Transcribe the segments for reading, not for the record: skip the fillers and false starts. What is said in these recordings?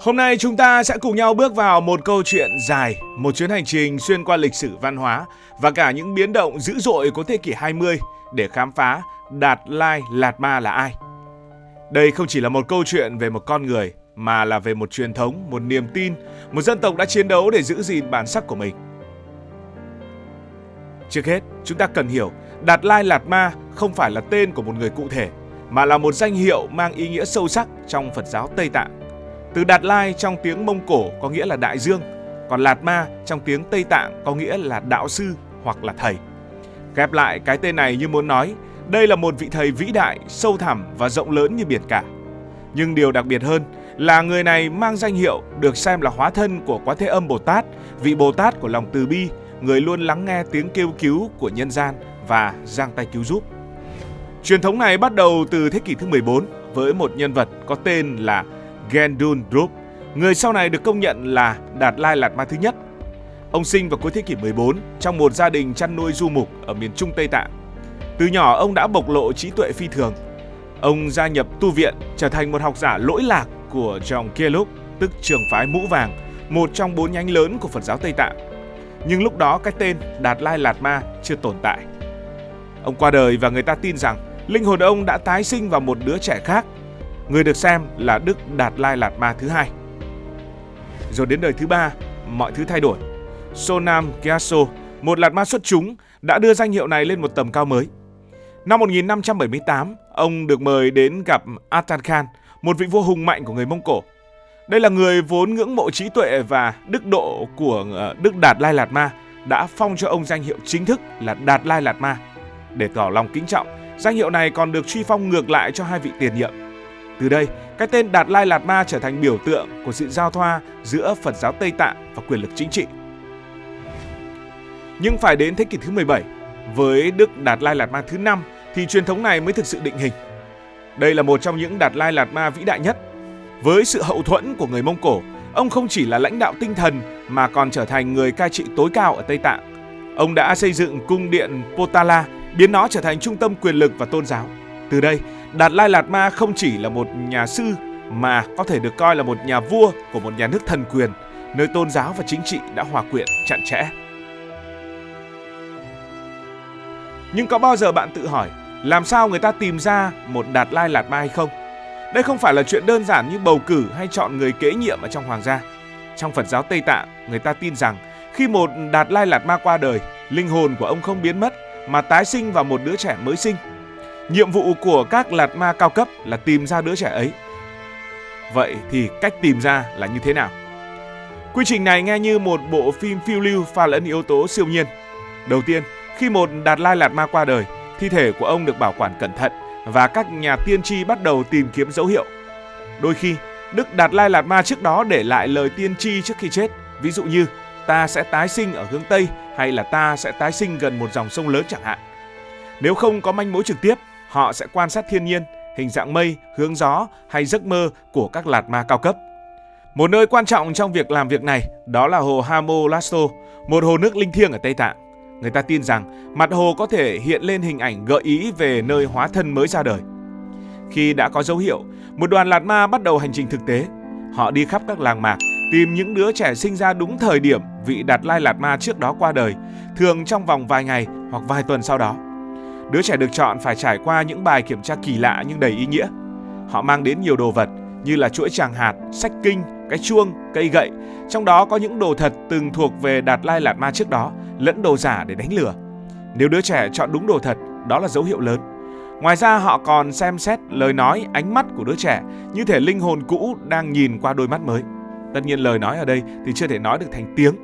Hôm nay chúng ta sẽ cùng nhau bước vào một câu chuyện dài, một chuyến hành trình xuyên qua lịch sử văn hóa và cả những biến động dữ dội của thế kỷ 20 để khám phá Đạt Lai Lạt Ma là ai. Đây không chỉ là một câu chuyện về một con người mà là về một truyền thống, một niềm tin, một dân tộc đã chiến đấu để giữ gìn bản sắc của mình. Trước hết, chúng ta cần hiểu Đạt Lai Lạt Ma không phải là tên của một người cụ thể mà là một danh hiệu mang ý nghĩa sâu sắc trong Phật giáo Tây Tạng. Từ Đạt Lai trong tiếng Mông Cổ có nghĩa là đại dương, còn Lạt Ma trong tiếng Tây Tạng có nghĩa là đạo sư hoặc là thầy. Ghép lại cái tên này như muốn nói, đây là một vị thầy vĩ đại, sâu thẳm và rộng lớn như biển cả. Nhưng điều đặc biệt hơn là người này mang danh hiệu được xem là hóa thân của Quán Thế Âm Bồ Tát, vị Bồ Tát của lòng từ bi, người luôn lắng nghe tiếng kêu cứu của nhân gian và giang tay cứu giúp. Truyền thống này bắt đầu từ thế kỷ thứ 14 với một nhân vật có tên là Gendun Drup, người sau này được công nhận là Đạt Lai Lạt Ma thứ nhất. Ông sinh vào cuối thế kỷ 14 trong một gia đình chăn nuôi du mục ở miền Trung Tây Tạng. Từ nhỏ ông đã bộc lộ trí tuệ phi thường. Ông gia nhập tu viện, trở thành một học giả lỗi lạc của dòng Gelug, tức trường phái mũ vàng, một trong 4 nhánh lớn của Phật giáo Tây Tạng. Nhưng lúc đó cái tên Đạt Lai Lạt Ma chưa tồn tại. Ông qua đời và người ta tin rằng linh hồn ông đã tái sinh vào một đứa trẻ khác, người được xem là Đức Đạt Lai Lạt Ma thứ hai. Rồi đến đời thứ ba, mọi thứ thay đổi. Sonam Gyatso, một Lạt Ma xuất chúng, đã đưa danh hiệu này lên một tầm cao mới. Năm 1578, ông được mời đến gặp Atan Khan, một vị vua hùng mạnh của người Mông Cổ. Đây là người vốn ngưỡng mộ trí tuệ và đức độ của Đức Đạt Lai Lạt Ma, đã phong cho ông danh hiệu chính thức là Đạt Lai Lạt Ma. Để tỏ lòng kính trọng, danh hiệu này còn được truy phong ngược lại cho hai vị tiền nhiệm. Từ đây, cái tên Đạt Lai Lạt Ma trở thành biểu tượng của sự giao thoa giữa Phật giáo Tây Tạng và quyền lực chính trị. Nhưng phải đến thế kỷ thứ 17, với Đức Đạt Lai Lạt Ma thứ 5 thì truyền thống này mới thực sự định hình. Đây là một trong những Đạt Lai Lạt Ma vĩ đại nhất. Với sự hậu thuẫn của người Mông Cổ, ông không chỉ là lãnh đạo tinh thần mà còn trở thành người cai trị tối cao ở Tây Tạng. Ông đã xây dựng cung điện Potala, biến nó trở thành trung tâm quyền lực và tôn giáo. Từ đây, Đạt Lai Lạt Ma không chỉ là một nhà sư mà có thể được coi là một nhà vua của một nhà nước thần quyền, nơi tôn giáo và chính trị đã hòa quyện chặt chẽ. Nhưng có bao giờ bạn tự hỏi, làm sao người ta tìm ra một Đạt Lai Lạt Ma hay không? Đây không phải là chuyện đơn giản như bầu cử hay chọn người kế nhiệm ở trong hoàng gia. Trong Phật giáo Tây Tạng, người ta tin rằng khi một Đạt Lai Lạt Ma qua đời, linh hồn của ông không biến mất mà tái sinh vào một đứa trẻ mới sinh. Nhiệm vụ của các Lạt Ma cao cấp là tìm ra đứa trẻ ấy. Vậy thì cách tìm ra là như thế nào? Quy trình này nghe như một bộ phim phiêu lưu pha lẫn yếu tố siêu nhiên. Đầu tiên, khi một Đạt Lai Lạt Ma qua đời, thi thể của ông được bảo quản cẩn thận và các nhà tiên tri bắt đầu tìm kiếm dấu hiệu. Đôi khi, Đức Đạt Lai Lạt Ma trước đó để lại lời tiên tri trước khi chết, ví dụ như ta sẽ tái sinh ở hướng Tây hay là ta sẽ tái sinh gần một dòng sông lớn chẳng hạn. Nếu không có manh mối trực tiếp, họ sẽ quan sát thiên nhiên, hình dạng mây, hướng gió hay giấc mơ của các Lạt Ma cao cấp. Một nơi quan trọng trong việc làm việc này đó là hồ Hamolasto, một hồ nước linh thiêng ở Tây Tạng. Người ta tin rằng mặt hồ có thể hiện lên hình ảnh gợi ý về nơi hóa thân mới ra đời. Khi đã có dấu hiệu, một đoàn Lạt Ma bắt đầu hành trình thực tế. Họ đi khắp các làng mạc, tìm những đứa trẻ sinh ra đúng thời điểm vị Đạt Lai Lạt Ma trước đó qua đời, thường trong vòng vài ngày hoặc vài tuần sau đó. Đứa trẻ được chọn phải trải qua những bài kiểm tra kỳ lạ nhưng đầy ý nghĩa. Họ mang đến nhiều đồ vật như là chuỗi tràng hạt, sách kinh, cái chuông, cây gậy, trong đó có những đồ thật từng thuộc về Đạt Lai Lạt Ma trước đó, lẫn đồ giả để đánh lừa. Nếu đứa trẻ chọn đúng đồ thật, đó là dấu hiệu lớn. Ngoài ra họ còn xem xét lời nói, ánh mắt của đứa trẻ như thể linh hồn cũ đang nhìn qua đôi mắt mới. Tất nhiên lời nói ở đây thì chưa thể nói được thành tiếng.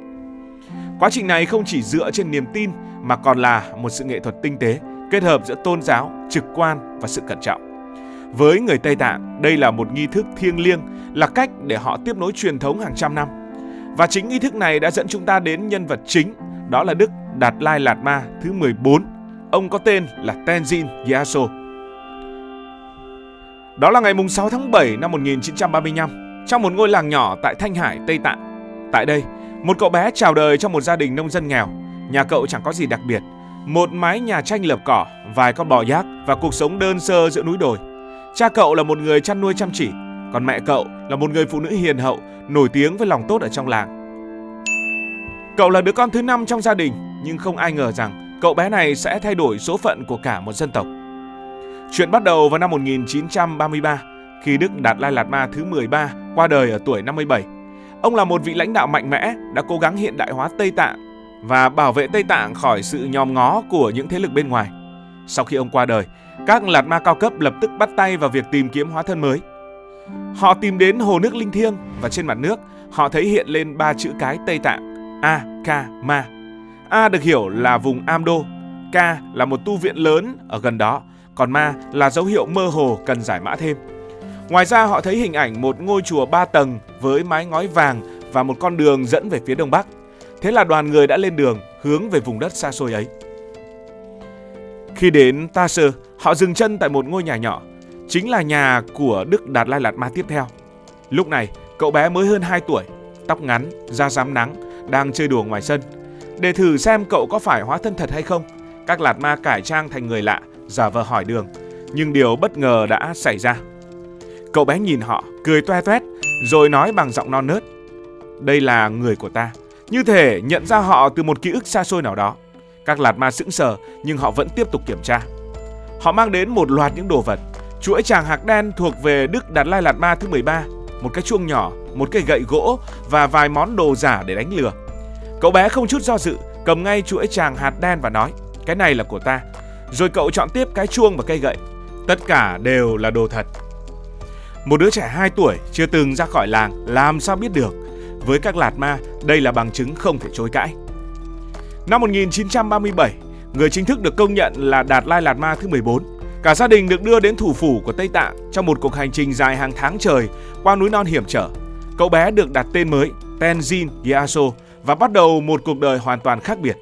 Quá trình này không chỉ dựa trên niềm tin mà còn là một sự nghệ thuật tinh tế, kết hợp giữa tôn giáo, trực quan và sự cẩn trọng. Với người Tây Tạng, đây là một nghi thức thiêng liêng, là cách để họ tiếp nối truyền thống hàng trăm năm. Và chính nghi thức này đã dẫn chúng ta đến nhân vật chính, đó là Đức Đạt Lai Lạt Ma thứ 14. Ông có tên là Tenzin Gyatso. Đó là ngày 6 tháng 7 năm 1935, trong một ngôi làng nhỏ tại Thanh Hải, Tây Tạng. Tại đây, một cậu bé chào đời trong một gia đình nông dân nghèo. Nhà cậu chẳng có gì đặc biệt, một mái nhà tranh lợp cỏ, vài con bò giác và cuộc sống đơn sơ giữa núi đồi. Cha cậu là một người chăn nuôi chăm chỉ, còn mẹ cậu là một người phụ nữ hiền hậu, nổi tiếng với lòng tốt ở trong làng. Cậu là đứa con thứ 5 trong gia đình, nhưng không ai ngờ rằng cậu bé này sẽ thay đổi số phận của cả một dân tộc. Chuyện bắt đầu vào năm 1933, khi Đức Đạt Lai Lạt Ma thứ 13 qua đời ở tuổi 57. Ông là một vị lãnh đạo mạnh mẽ, đã cố gắng hiện đại hóa Tây Tạng và bảo vệ Tây Tạng khỏi sự nhòm ngó của những thế lực bên ngoài. Sau khi ông qua đời, các Lạt Ma cao cấp lập tức bắt tay vào việc tìm kiếm hóa thân mới. Họ tìm đến hồ nước linh thiêng và trên mặt nước họ thấy hiện lên 3 chữ cái Tây Tạng: A, Ka, Ma. A được hiểu là vùng Amdo, Ka là một tu viện lớn ở gần đó, còn Ma là dấu hiệu mơ hồ cần giải mã thêm. Ngoài ra họ thấy hình ảnh một ngôi chùa 3 tầng với mái ngói vàng và một con đường dẫn về phía đông bắc. Thế là đoàn người đã lên đường hướng về vùng đất xa xôi ấy. Khi đến Ta Sơ, họ dừng chân tại một ngôi nhà nhỏ, chính là nhà của Đức Đạt Lai Lạt Ma tiếp theo. Lúc này, cậu bé mới hơn 2 tuổi, tóc ngắn, da rám nắng, đang chơi đùa ngoài sân. Để thử xem cậu có phải hóa thân thật hay không, các Lạt Ma cải trang thành người lạ, giả vờ hỏi đường. Nhưng điều bất ngờ đã xảy ra. Cậu bé nhìn họ, cười toe toét, rồi nói bằng giọng non nớt: "Đây là người của ta." Như thể nhận ra họ từ một ký ức xa xôi nào đó. Các Lạt Ma sững sờ, nhưng họ vẫn tiếp tục kiểm tra. Họ mang đến một loạt những đồ vật: chuỗi tràng hạt đen thuộc về Đức Đạt Lai Lạt Ma thứ 13, một cái chuông nhỏ, một cây gậy gỗ và vài món đồ giả để đánh lừa. Cậu bé không chút do dự, cầm ngay chuỗi tràng hạt đen và nói: "Cái này là của ta." Rồi cậu chọn tiếp cái chuông và cây gậy. Tất cả đều là đồ thật. Một đứa trẻ 2 tuổi chưa từng ra khỏi làng làm sao biết được? Với các Lạt Ma, đây là bằng chứng không thể chối cãi. Năm 1937, người chính thức được công nhận là Đạt Lai Lạt Ma thứ 14. Cả gia đình được đưa đến thủ phủ của Tây Tạng trong một cuộc hành trình dài hàng tháng trời qua núi non hiểm trở. Cậu bé được đặt tên mới Tenzin Gyatso và bắt đầu một cuộc đời hoàn toàn khác biệt.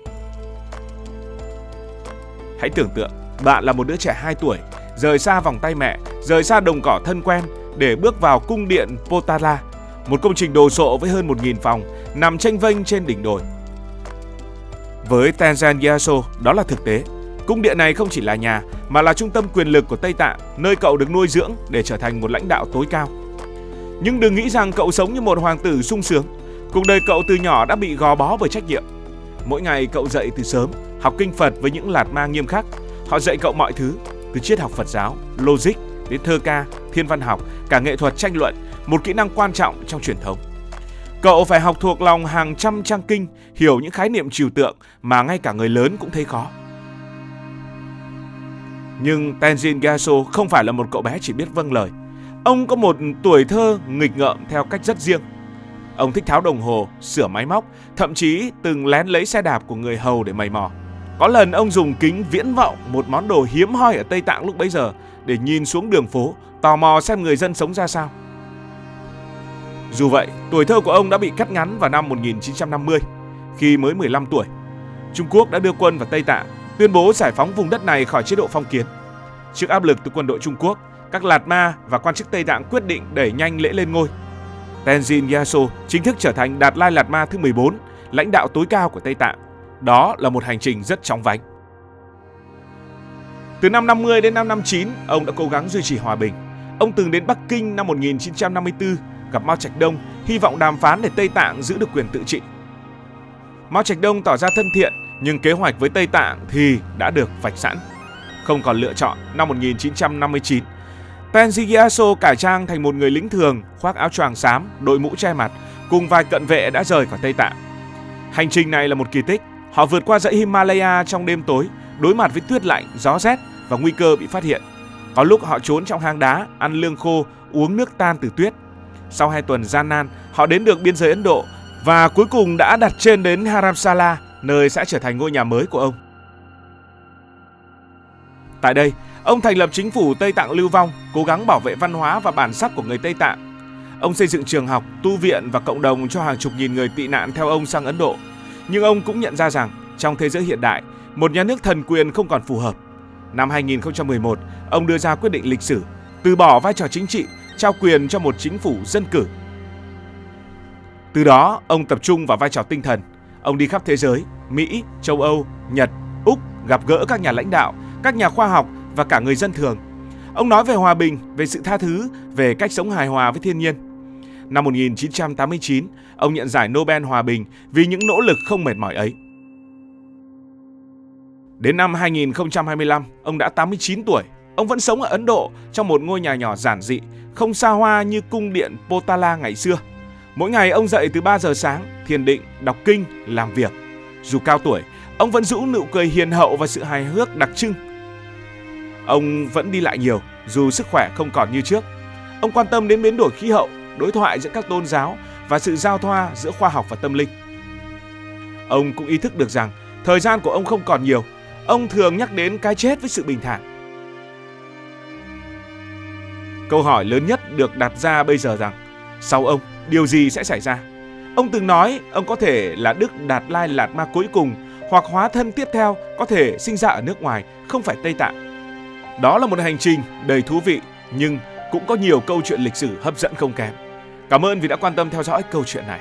Hãy tưởng tượng, bạn là một đứa trẻ 2 tuổi, rời xa vòng tay mẹ, rời xa đồng cỏ thân quen để bước vào cung điện Potala, một công trình đồ sộ với hơn 1.000 phòng, nằm chênh vênh trên đỉnh đồi. Với Tenzin Gyatso, đó là thực tế. Cung điện này không chỉ là nhà, mà là trung tâm quyền lực của Tây Tạng, nơi cậu được nuôi dưỡng để trở thành một lãnh đạo tối cao. Nhưng đừng nghĩ rằng cậu sống như một hoàng tử sung sướng. Cuộc đời cậu từ nhỏ đã bị gò bó bởi trách nhiệm. Mỗi ngày cậu dậy từ sớm, học kinh Phật với những Lạt Ma nghiêm khắc. Họ dạy cậu mọi thứ, từ triết học Phật giáo, logic đến thơ ca, thiên văn học, cả nghệ thuật tranh luận, một kỹ năng quan trọng trong truyền thống. Cậu phải học thuộc lòng hàng trăm trang kinh, hiểu những khái niệm trừu tượng mà ngay cả người lớn cũng thấy khó. Nhưng Tenzin Gyatso không phải là một cậu bé chỉ biết vâng lời. Ông có một tuổi thơ nghịch ngợm theo cách rất riêng. Ông thích tháo đồng hồ, sửa máy móc, thậm chí từng lén lấy xe đạp của người hầu để mày mò. Có lần ông dùng kính viễn vọng, một món đồ hiếm hoi ở Tây Tạng lúc bấy giờ, để nhìn xuống đường phố, tò mò xem người dân sống ra sao. Dù vậy, tuổi thơ của ông đã bị cắt ngắn vào năm 1950, khi mới 15 tuổi. Trung Quốc đã đưa quân vào Tây Tạng, tuyên bố giải phóng vùng đất này khỏi chế độ phong kiến. Trước áp lực từ quân đội Trung Quốc, các Lạt Ma và quan chức Tây Tạng quyết định đẩy nhanh lễ lên ngôi. Tenzin Gyatso chính thức trở thành Đạt Lai Lạt Ma thứ 14, lãnh đạo tối cao của Tây Tạng. Đó là một hành trình rất chóng vánh. Từ năm 50 đến năm 59, ông đã cố gắng duy trì hòa bình. Ông từng đến Bắc Kinh năm 1954, gặp Mao Trạch Đông, hy vọng đàm phán để Tây Tạng giữ được quyền tự trị. Mao Trạch Đông tỏ ra thân thiện, nhưng kế hoạch với Tây Tạng thì đã được vạch sẵn. Không còn lựa chọn, năm 1959, Tenzin Gyatso cải trang thành một người lính thường, khoác áo choàng xám, đội mũ che mặt, cùng vài cận vệ đã rời khỏi Tây Tạng. Hành trình này là một kỳ tích. Họ vượt qua dãy Himalaya trong đêm tối, đối mặt với tuyết lạnh, gió rét và nguy cơ bị phát hiện. Có lúc họ trốn trong hang đá, ăn lương khô, uống nước tan từ tuyết. Sau 2 tuần gian nan, họ đến được biên giới Ấn Độ và cuối cùng đã đặt chân đến Dharamsala, nơi sẽ trở thành ngôi nhà mới của ông. Tại đây, ông thành lập chính phủ Tây Tạng lưu vong, cố gắng bảo vệ văn hóa và bản sắc của người Tây Tạng. Ông xây dựng trường học, tu viện và cộng đồng cho hàng chục nghìn người tị nạn theo ông sang Ấn Độ. Nhưng ông cũng nhận ra rằng, trong thế giới hiện đại, một nhà nước thần quyền không còn phù hợp. Năm 2011, ông đưa ra quyết định lịch sử, từ bỏ vai trò chính trị, trao quyền cho một chính phủ dân cử. Từ đó, ông tập trung vào vai trò tinh thần. Ông đi khắp thế giới, Mỹ, châu Âu, Nhật, Úc, gặp gỡ các nhà lãnh đạo, các nhà khoa học và cả người dân thường. Ông nói về hòa bình, về sự tha thứ, về cách sống hài hòa với thiên nhiên. Năm 1989, ông nhận giải Nobel Hòa bình vì những nỗ lực không mệt mỏi ấy. Đến năm 2025, ông đã 89 tuổi. Ông vẫn sống ở Ấn Độ trong một ngôi nhà nhỏ giản dị, không xa hoa như cung điện Potala ngày xưa. Mỗi ngày ông dậy từ 3 giờ sáng, thiền định, đọc kinh, làm việc. Dù cao tuổi, ông vẫn giữ nụ cười hiền hậu và sự hài hước đặc trưng. Ông vẫn đi lại nhiều, dù sức khỏe không còn như trước. Ông quan tâm đến biến đổi khí hậu, đối thoại giữa các tôn giáo và sự giao thoa giữa khoa học và tâm linh. Ông cũng ý thức được rằng thời gian của ông không còn nhiều. Ông thường nhắc đến cái chết với sự bình thản. Câu hỏi lớn nhất được đặt ra bây giờ rằng, sau ông, điều gì sẽ xảy ra? Ông từng nói ông có thể là Đức Đạt Lai Lạt Ma cuối cùng, hoặc hóa thân tiếp theo có thể sinh ra ở nước ngoài, không phải Tây Tạng. Đó là một hành trình đầy thú vị, nhưng cũng có nhiều câu chuyện lịch sử hấp dẫn không kém. Cảm ơn vì đã quan tâm theo dõi câu chuyện này.